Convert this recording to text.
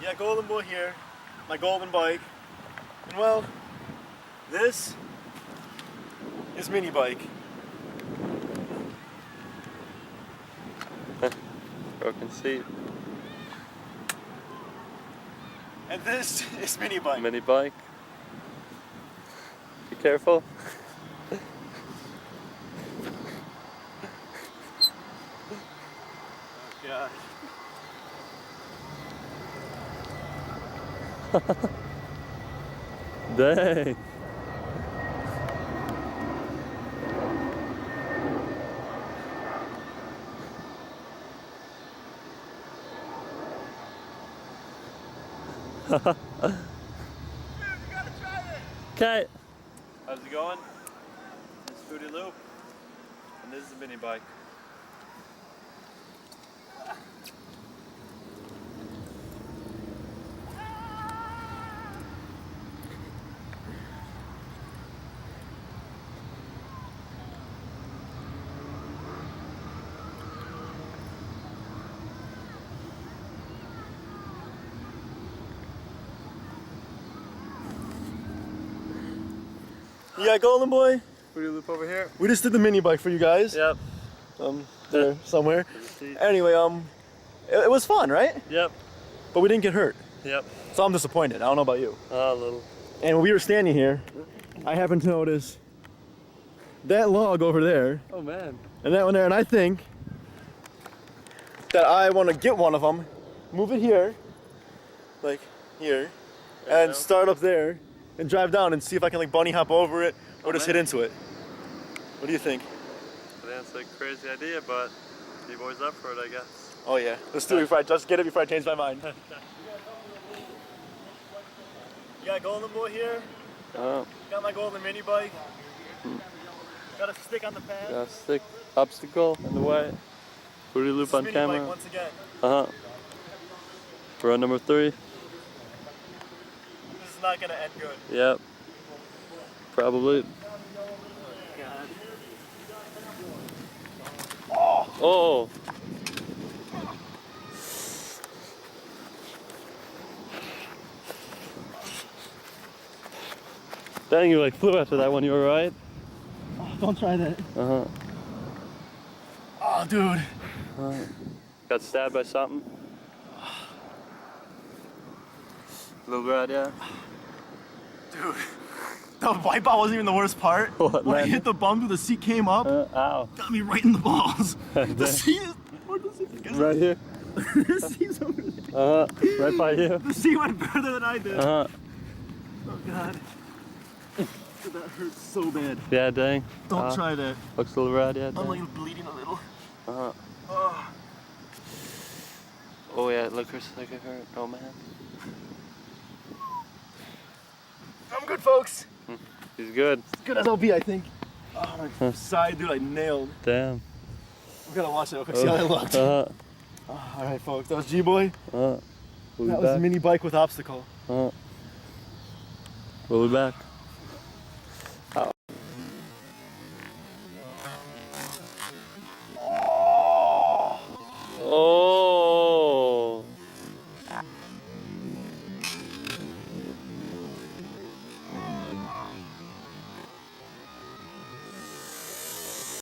Yeah, Golden Boy here, my golden bike. And well, this is mini bike. Broken seat. And this is mini bike. Mini bike. Be careful. God. Dang. Dude, you gotta try it. Okay. How's it going? This is Fruity Loop, and this is a mini bike. Yeah, Golden Boy. Fruity Loop over here. We just did the mini bike for you guys. Yep. There somewhere. Anyway, it was fun, right? Yep. But we didn't get hurt. Yep. So I'm disappointed. I don't know about you. A little. And when we were standing here, I happened to notice that log over there Oh man. and that one there, and I think that I want to get one of them, move it here, like here, and start up there and drive down and see if I can like bunny hop over it or just hit into it. What do you think? That's a crazy idea, but D-Boy's up for it, I guess. Oh yeah, let's do it before I just get it before I change my mind. You got Golden Boy here. Got my golden mini bike. Got a stick on the pad. Got a stick obstacle in the way. Fruity Loop on mini camera. bike once again. We're on number 3. This is not gonna end good. Yep. Probably. God. Oh. Dang, you like flew after that one. You alright? Oh, don't try that. Uh huh. Oh, dude. Got stabbed by something? Little red, yeah. Dude. The wipeout wasn't even the worst part. What, when I man? hit the bump, the seat came up. Ow. Got me right in the balls. The Dang. seat is... Where'd the seat go? Right here. The seat's over there. Right by you. The seat went further than I did. Uh huh. Oh, God. Dude, that hurts so bad. Yeah, dang. Don't try that. Looks a little red, yeah. I'm Dang. like bleeding a little. Uh huh. Oh. Oh yeah, it looks like it hurt. Oh man. I'm good, folks. He's good. As good as I'll be, I think. Oh, my side, dude, I nailed. Damn. I'm gonna watch it. Okay, see how I looked. Uh Oh, all right, folks. That was G-Boy. huh. We'll That be was back. mini bike with obstacle. We'll be back.